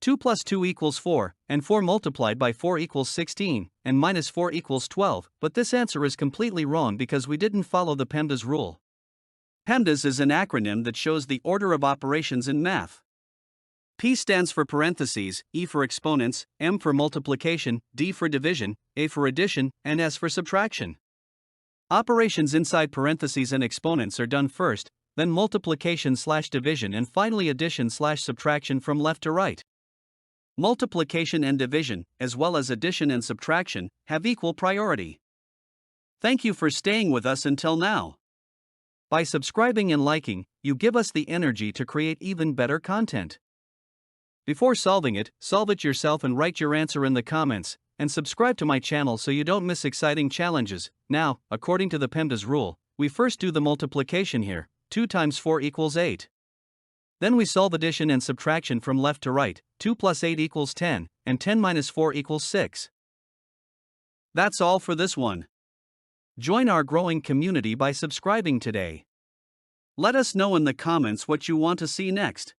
2 plus 2 equals 4, and 4 multiplied by 4 equals 16, and minus 4 equals 12, but this answer is completely wrong because we didn't follow the PEMDAS rule. PEMDAS is an acronym that shows the order of operations in math. P stands for parentheses, E for exponents, M for multiplication, D for division, A for addition, and S for subtraction. Operations inside parentheses and exponents are done first, then multiplication/division, and finally addition/subtraction from left to right. Multiplication and division, as well as addition and subtraction, have equal priority. Thank you for staying with us until now. By subscribing and liking, you give us the energy to create even better content. Before solving it, solve it yourself and write your answer in the comments, and subscribe to my channel so you don't miss exciting challenges. Now, according to the PEMDAS rule, we first do the multiplication here. 2 times 4 equals 8. Then we solve addition and subtraction from left to right. 2 plus 8 equals 10, and 10 minus 4 equals 6. That's all for this one. Join our growing community by subscribing today. Let us know in the comments what you want to see next.